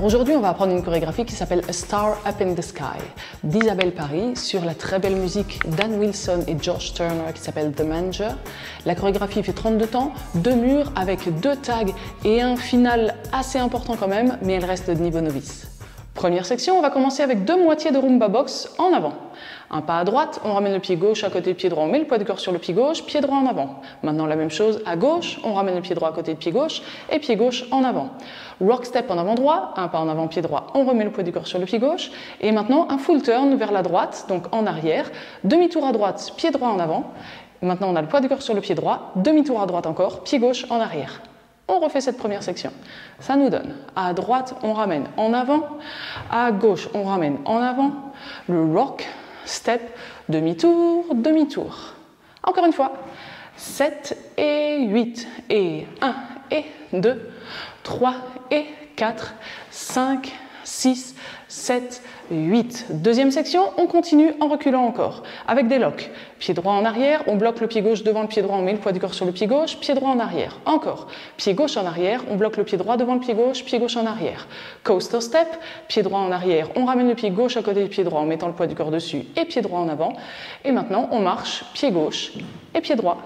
Aujourd'hui, on va apprendre une chorégraphie qui s'appelle A Star Up in the Sky d'Isabelle Paris sur la très belle musique d'Ann Wilson et George Turner qui s'appelle The Manger. La chorégraphie fait 32 temps, 2 murs avec 2 tags et un final assez important quand même, mais elle reste de niveau novice. Première section, on va commencer avec 2 moitiés de rumba box en avant. Un pas à droite, on ramène le pied gauche à côté du pied droit, on met le poids du corps sur le pied gauche, pied droit en avant. Maintenant la même chose à gauche, on ramène le pied droit à côté du pied gauche et pied gauche en avant. Rock step en avant droit, un pas en avant pied droit, on remet le poids du corps sur le pied gauche. Et maintenant un full turn vers la droite, donc en arrière, demi-tour à droite, pied droit en avant. Maintenant on a le poids du corps sur le pied droit, demi-tour à droite encore, pied gauche en arrière. On refait cette première section. Ça nous donne, à droite, on ramène en avant, à gauche, on ramène en avant, le rock, step, demi-tour, demi-tour. Encore une fois, 7 et 8, et 1 et 2, 3 et 4, 5, 6, 7, 8. Deuxième section, on continue en reculant encore, avec des locks. Pied droit en arrière, on bloque le pied gauche devant le pied droit, on met le poids du corps sur le pied gauche, pied droit en arrière. Encore, pied gauche en arrière, on bloque le pied droit devant le pied gauche en arrière. Coaster step, pied droit en arrière, on ramène le pied gauche à côté du pied droit en mettant le poids du corps dessus et pied droit en avant. Et maintenant, on marche pied gauche et pied droit.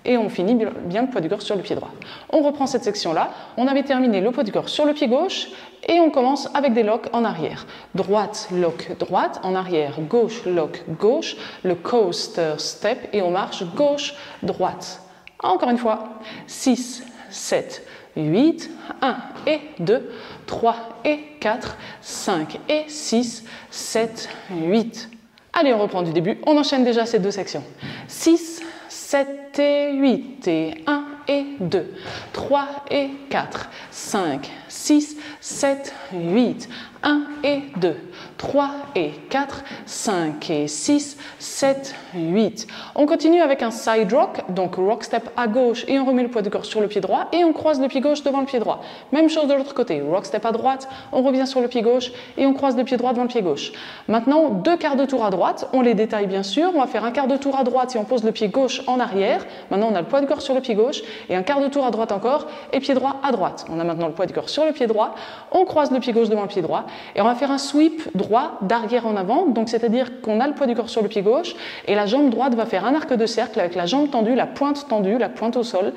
Et on finit bien le poids du corps sur le pied droit. On reprend cette section-là. On avait terminé le poids du corps sur le pied gauche et on commence avec des locks en arrière. Droite, lock, droite, en arrière, gauche, lock, gauche, le coaster step et on marche gauche, droite. Encore une fois, 6, 7, 8, 1 et 2, 3 et 4, 5 et 6, 7, 8. Allez, on reprend du début. On enchaîne déjà ces 2 sections. 6, 7 et 8 et 1 et 2, 3 et 4, 5, 6, 7, 8, 1 et 2, 3 et 4, 5 et 6, 7, 8. On continue avec un side rock, donc rock step à gauche et on remet le poids du corps sur le pied droit et on croise le pied gauche devant le pied droit. Même chose de l'autre côté, rock step à droite, on revient sur le pied gauche et on croise le pied droit devant le pied gauche. Maintenant, 2 quarts de tour à droite, on les détaille bien sûr, on va faire un quart de tour à droite et on pose le pied gauche en arrière. Maintenant, on a le poids du corps sur le pied gauche et un quart de tour à droite encore et pied droit à droite. On a maintenant le poids du corps sur le pied droit, on croise le pied gauche devant le pied droit et on va faire un sweep droit d'arrière en avant, donc c'est-à-dire qu'on a le poids du corps sur le pied gauche et la jambe droite va faire un arc de cercle avec la jambe tendue, la pointe au sol,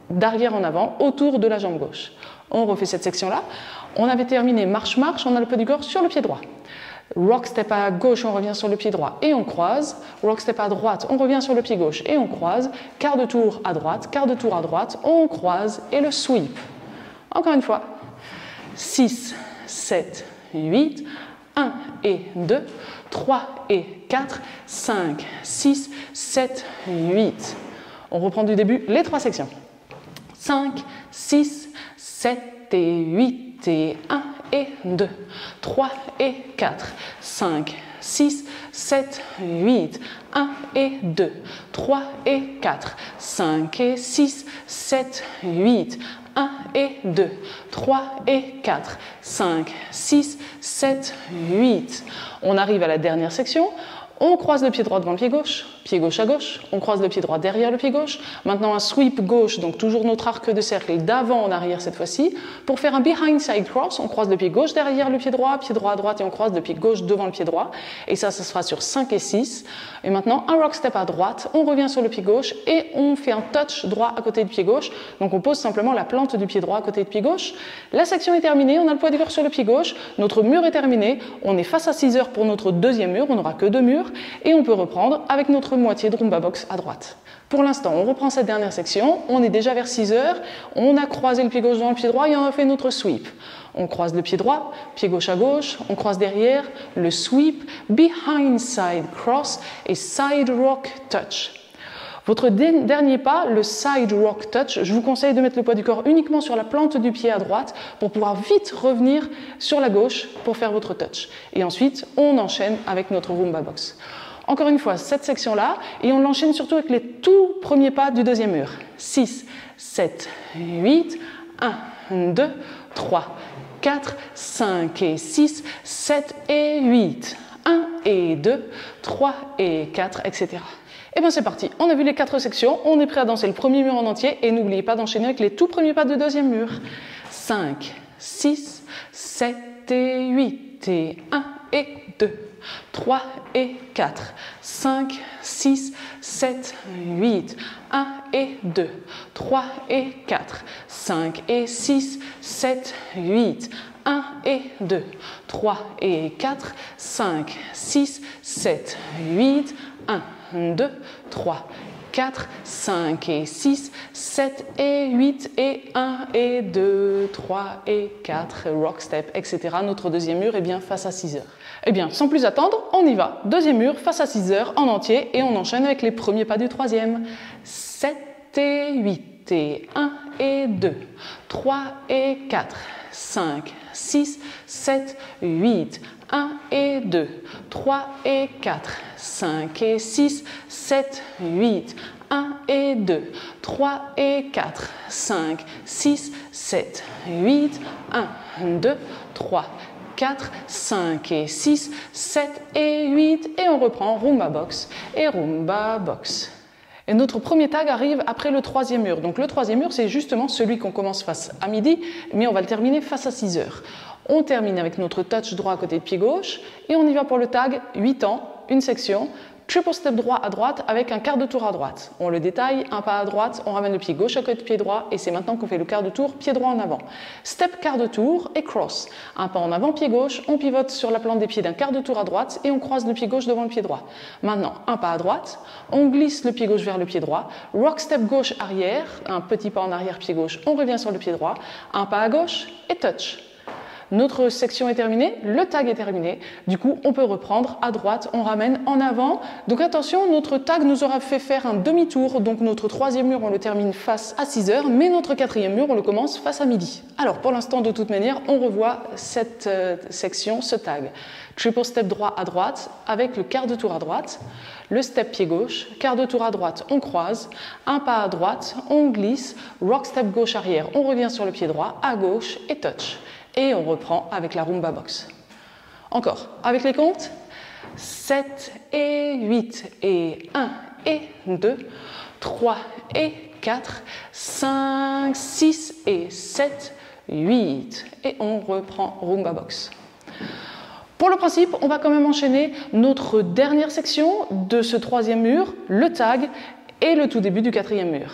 d'arrière en avant, autour de la jambe gauche. On refait cette section-là. On avait terminé marche-marche, on a le poids du corps sur le pied droit. Rock step à gauche, on revient sur le pied droit et on croise. Rock step à droite, on revient sur le pied gauche et on croise. Quart de tour à droite, on croise et le sweep. Encore une fois. 6, 7, 8, 1 et 2, 3 et 4, 5, 6, 7, 8. On reprend du début les 3 sections. 5, 6, 7 et 8 et 1 et 2, 3 et 4, 5, 6, 7, 8, 1 et 2, 3 et 4, 5 et 6, 7, 8, 1 et 2, 3 et 4, 5, 6, 7, 8. On arrive à la dernière section. On croise le pied droit devant le pied gauche à gauche, on croise le pied droit derrière le pied gauche. Maintenant un sweep gauche, donc toujours notre arc de cercle d'avant en arrière cette fois-ci. Pour faire un behind side cross, on croise le pied gauche derrière le pied droit à droite et on croise le pied gauche devant le pied droit. Et ça se fera sur 5 et 6. Et maintenant un rock step à droite, on revient sur le pied gauche et on fait un touch droit à côté du pied gauche. Donc on pose simplement la plante du pied droit à côté du pied gauche. La section est terminée, on a le poids du corps sur le pied gauche, notre mur est terminé, on est face à 6 heures pour notre deuxième mur, on n'aura que 2 murs. Et on peut reprendre avec notre moitié de rumba box à droite. Pour l'instant, on reprend cette dernière section, on est déjà vers 6 heures, on a croisé le pied gauche devant le pied droit et on a fait notre sweep. On croise le pied droit, pied gauche à gauche, on croise derrière, le sweep, behind side cross et side rock touch. Votre dernier pas, le side rock touch, je vous conseille de mettre le poids du corps uniquement sur la plante du pied à droite pour pouvoir vite revenir sur la gauche pour faire votre touch. Et ensuite, on enchaîne avec notre rumba box. Encore une fois, cette section-là, et on l'enchaîne surtout avec les tout premiers pas du deuxième mur. 6, 7, 8, 1, 2, 3, 4, 5 et 6, 7 et 8, 1 et 2, 3 et 4, etc. Et bien c'est parti, on a vu les 4 sections, on est prêt à danser le premier mur en entier et n'oubliez pas d'enchaîner avec les tout premiers pas du deuxième mur. 5, 6, 7 et 8 et 1 et 2, 3 et 4, 5, 6, 7, 8, 1 et 2, 3 et 4, 5 et 6, 7, 8, 1 et 2, 3 et 4, 5, 6, 7, 8, 1, 2, 3, 4, 5 et 6, 7 et 8 et 1 et 2, 3 et 4, rock step, etc. Notre deuxième mur est bien face à 6 heures. Eh bien, sans plus attendre, on y va. Deuxième mur face à 6 heures en entier et on enchaîne avec les premiers pas du troisième. 7 et 8 et 1 et 2, 3 et 4, 5, 6, 7, 8, 1 et 2, 3 et 4, 5 et 6, 7, 8, 1 et 2, 3 et 4, 5, 6, 7, 8, 1, 2, 3, 4, 5 et 6, 7 et 8 et on reprend rumba box et rumba box. Et notre premier tag arrive après le troisième mur. Donc le troisième mur, c'est justement celui qu'on commence face à midi, mais on va le terminer face à 6 heures. On termine avec notre touch droit à côté de pied gauche et on y va pour le tag 8 ans, une section, triple step droit à droite avec un quart de tour à droite. On le détaille, un pas à droite, on ramène le pied gauche à côté de pied droit et c'est maintenant qu'on fait le quart de tour, pied droit en avant. Step quart de tour et cross. Un pas en avant, pied gauche, on pivote sur la plante des pieds d'un quart de tour à droite et on croise le pied gauche devant le pied droit. Maintenant, un pas à droite, on glisse le pied gauche vers le pied droit, rock step gauche arrière, un petit pas en arrière pied gauche, on revient sur le pied droit, un pas à gauche et touch. Notre section est terminée, le tag est terminé, du coup on peut reprendre à droite, on ramène en avant. Donc attention, notre tag nous aura fait faire un demi-tour, donc notre troisième mur on le termine face à 6 heures, mais notre quatrième mur on le commence face à midi. Alors pour l'instant de toute manière, on revoit cette section, ce tag. Triple step droit à droite avec le quart de tour à droite, le step pied gauche, quart de tour à droite, on croise, un pas à droite, on glisse, rock step gauche arrière, on revient sur le pied droit, à gauche et touch. Et on reprend avec la rumba box. Encore, avec les comptes, 7 et 8 et 1 et 2, 3 et 4, 5, 6 et 7, 8 et on reprend rumba box. Pour le principe, on va quand même enchaîner notre dernière section de ce troisième mur, le tag et le tout début du quatrième mur.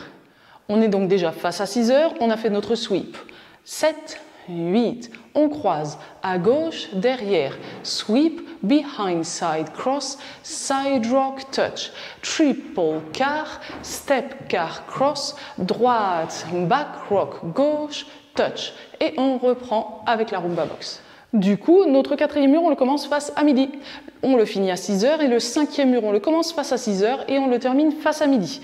On est donc déjà face à 6 heures, on a fait notre sweep. 7, 8, on croise à gauche, derrière, sweep, behind side cross, side rock touch, triple quart, step quart cross, droite, back rock gauche, touch. Et on reprend avec la rumba box. Du coup, notre quatrième mur, on le commence face à midi. On le finit à 6 heures et le cinquième mur, on le commence face à 6 heures et on le termine face à midi.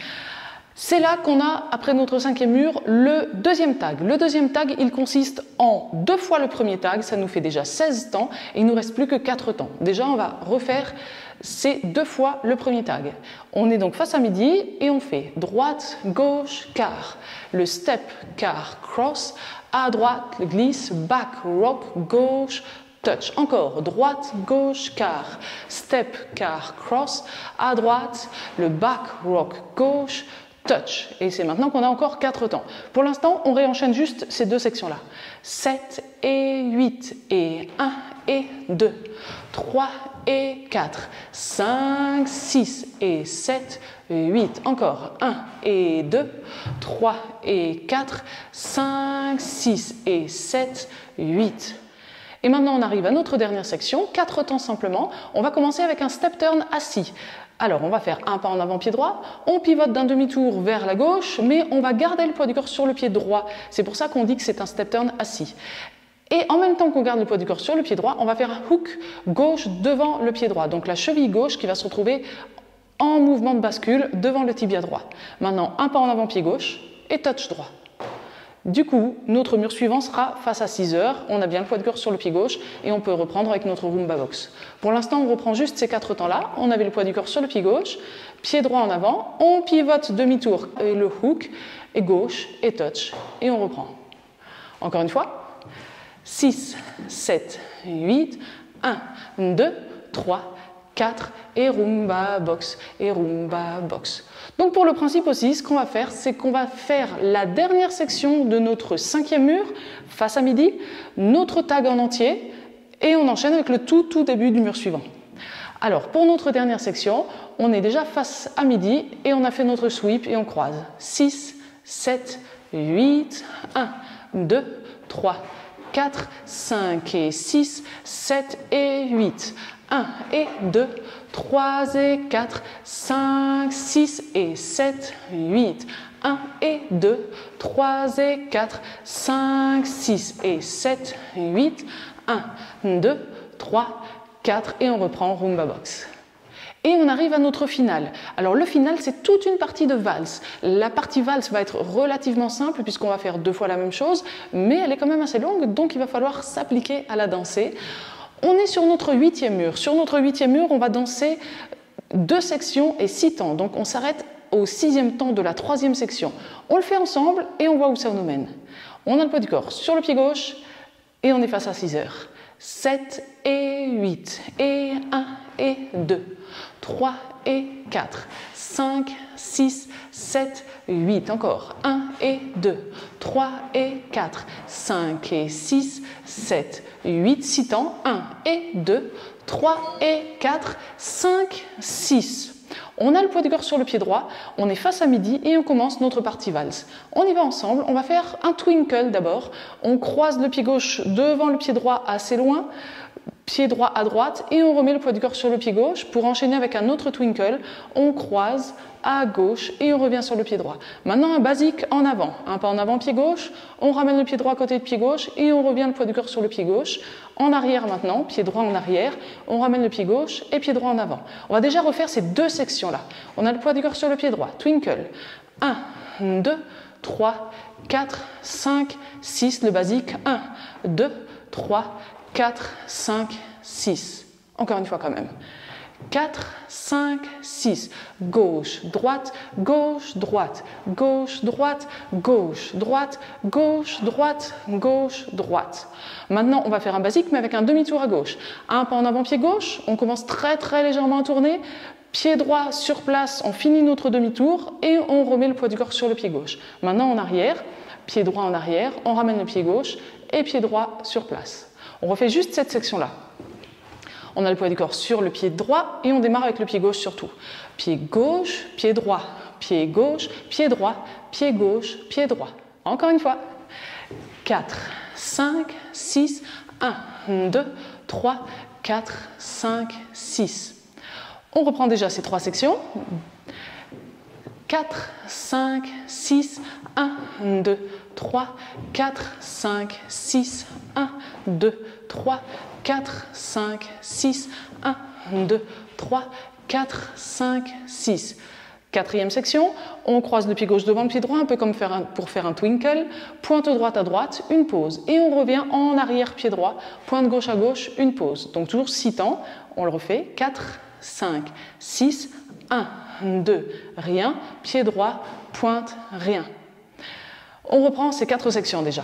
C'est là qu'on a, après notre cinquième mur, le deuxième tag. Le deuxième tag, il consiste en 2 fois le premier tag, ça nous fait déjà 16 temps, et il ne nous reste plus que 4 temps. Déjà, on va refaire ces 2 fois le premier tag. On est donc face à midi, et on fait droite, gauche, quart. Le step, quart, cross, à droite, le glisse, back, rock, gauche, touch. Encore, droite, gauche, quart. Step, quart, cross, à droite, le back, rock, gauche, touch. Et c'est maintenant qu'on a encore 4 temps. Pour l'instant, on réenchaîne juste ces 2 sections-là. 7 et 8 et 1 et 2, 3 et 4, 5, 6 et 7, 8. Encore 1 et 2, 3 et 4, 5, 6 et 7, 8. Et maintenant, on arrive à notre dernière section, 4 temps simplement. On va commencer avec un step turn assis. Alors, on va faire un pas en avant pied droit, on pivote d'un demi-tour vers la gauche, mais on va garder le poids du corps sur le pied droit. C'est pour ça qu'on dit que c'est un step turn assis. Et en même temps qu'on garde le poids du corps sur le pied droit, on va faire un hook gauche devant le pied droit. Donc la cheville gauche qui va se retrouver en mouvement de bascule devant le tibia droit. Maintenant, un pas en avant pied gauche et touch droit. Du coup, notre mur suivant sera face à 6 heures, on a bien le poids de corps sur le pied gauche et on peut reprendre avec notre rumba box. Pour l'instant, on reprend juste ces 4 temps-là, on avait le poids du corps sur le pied gauche, pied droit en avant, on pivote demi-tour et le hook, et gauche et touch, et on reprend. Encore une fois, 6, 7, 8, 1, 2, 3, 4 et rumba box et rumba box. Donc pour le principe aussi, ce qu'on va faire, c'est qu'on va faire la dernière section de notre 5e mur face à midi, notre tag en entier et on enchaîne avec le tout début du mur suivant. Alors pour notre dernière section, on est déjà face à midi et on a fait notre sweep et on croise. 6, 7, 8, 1, 2, 3, 4, 5 et 6, 7 et 8. 1 et 2, 3 et 4, 5, 6 et 7, 8. 1 et 2, 3 et 4, 5, 6 et 7, 8. 1, 2, 3, 4 et on reprend rumba box. Et on arrive à notre finale. Alors le final, c'est toute une partie de valse. La partie valse va être relativement simple puisqu'on va faire 2 fois la même chose, mais elle est quand même assez longue, donc il va falloir s'appliquer à la danser. On est sur notre 8e mur. Sur notre 8e mur, on va danser 2 sections et 6 temps. Donc on s'arrête au 6e temps de la 3e section. On le fait ensemble et on voit où ça nous mène. On a le poids du corps sur le pied gauche et on est face à 6 heures. 7 et 8 et 1 et 2, 3 et 4, 5, 6, 7, 8, encore 1 et 2, 3 et 4, 5 et 6, 7, 8, 6 temps, 1 et 2, 3 et 4, 5, 6. On a le poids du corps sur le pied droit, on est face à midi et on commence notre partie valse. On y va ensemble, on va faire un twinkle d'abord, on croise le pied gauche devant le pied droit assez loin, pied droit à droite et on remet le poids du corps sur le pied gauche pour enchaîner avec un autre twinkle, on croise à gauche et on revient sur le pied droit. Maintenant un basique en avant, un pas en avant pied gauche, on ramène le pied droit à côté de pied gauche et on revient le poids du corps sur le pied gauche. En arrière maintenant, pied droit en arrière, on ramène le pied gauche et pied droit en avant. On va déjà refaire ces 2 sections-là. On a le poids du corps sur le pied droit, twinkle, 1, 2, 3, 4, 5, 6, le basique, 1, 2, 3, 4, 5, 6. Encore une fois quand même. 4, 5, 6. Gauche, droite, gauche, droite, gauche, droite, gauche, droite, gauche, droite, gauche, droite. Maintenant, on va faire un basique mais avec un demi-tour à gauche. Un pas en avant pied gauche, on commence très légèrement à tourner. Pied droit sur place, on finit notre demi-tour et on remet le poids du corps sur le pied gauche. Maintenant en arrière, pied droit en arrière, on ramène le pied gauche et pied droit sur place. On refait juste cette section-là. On a le poids du corps sur le pied droit et on démarre avec le pied gauche surtout. Pied gauche, pied droit, pied gauche, pied droit, pied gauche, pied droit. Encore une fois. 4, 5, 6, 1, 2, 3, 4, 5, 6. On reprend déjà ces 3 sections. 4, 5, 6, 1, 2, 3, 4, 5, 6, 1, 2, 3, 4, 5, 6, 1, 2, 3, 4, 5, 6. 4e section, on croise le pied gauche devant le pied droit, un peu comme pour faire un twinkle, pointe droite à droite, une pause. Et on revient en arrière pied droit, pointe gauche à gauche, une pause. Donc toujours 6 temps, on le refait, 4, 5, 6, 1, 2, rien, pied droit, pointe, rien. On reprend ces 4 sections déjà.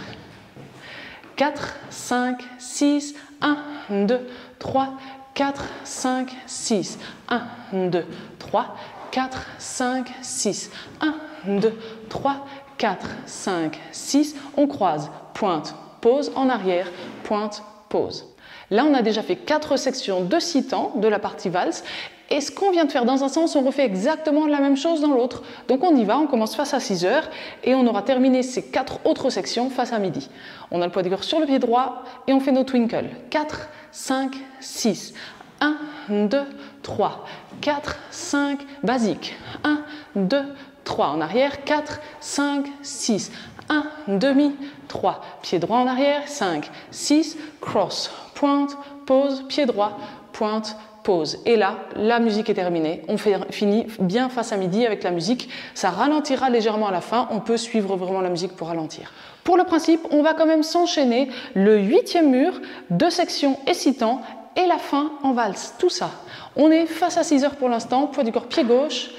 4, 5, 6, 1, 2, 3, 4, 5, 6, 1, 2, 3, 4, 5, 6, 1, 2, 3, 4, 5, 6. On croise, pointe, pause, en arrière, pointe, pause. Là, on a déjà fait 4 sections de 6 temps de la partie valse. Et ce qu'on vient de faire dans un sens, on refait exactement la même chose dans l'autre. Donc on y va, on commence face à 6 heures et on aura terminé ces 4 autres sections face à midi. On a le poids du corps sur le pied droit et on fait nos twinkles. 4, 5, 6. 1, 2, 3, 4, 5, basique. 1, 2, 3, en arrière, 4, 5, 6. 1, demi, 3, pied droit en arrière, 5, 6, cross, pointe, pause, pied droit, pointe, pause. Et là, la musique est terminée. On finit bien face à midi avec la musique. Ça ralentira légèrement à la fin. On peut suivre vraiment la musique pour ralentir. Pour le principe, on va quand même s'enchaîner le 8e mur, 2 sections et 6 temps et la fin en valse. Tout ça. On est face à 6 heures pour l'instant. Poids du corps pied gauche.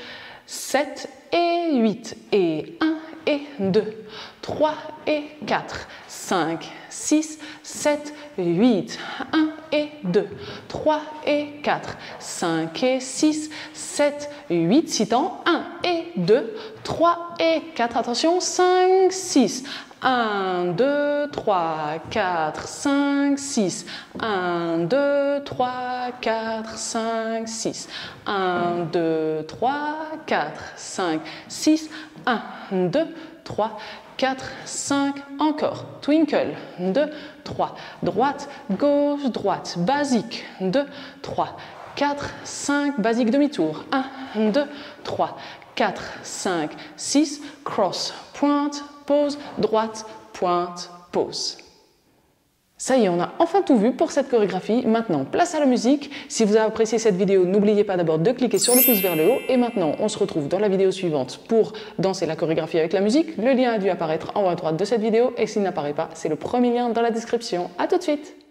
7 et 8 et 1 et 2, 3 et 4, 5, 6, 7, 8, 1 et 2, 3 et 4, 5 et 6, 7, 8, 6 temps, 1 et 2, 3 et 4, attention, 5, 6, 1, 2, 3, 4, 5, 6, 1, 2, 3, 4, 5, 6, 1, 2, 3, 4, 5, 6, 1, 2, 3, 4, 5, encore, twinkle, 2, 3, droite, gauche, droite, basique, 2, 3, 4, 5, basique demi-tour, 1, 2, 3, 4, 5, 6, cross, pointe, pause, droite, pointe, pause. Ça y est, on a enfin tout vu pour cette chorégraphie. Maintenant, place à la musique. Si vous avez apprécié cette vidéo, n'oubliez pas d'abord de cliquer sur le pouce vers le haut. Et maintenant, on se retrouve dans la vidéo suivante pour danser la chorégraphie avec la musique. Le lien a dû apparaître en haut à droite de cette vidéo. Et s'il n'apparaît pas, c'est le premier lien dans la description. À tout de suite!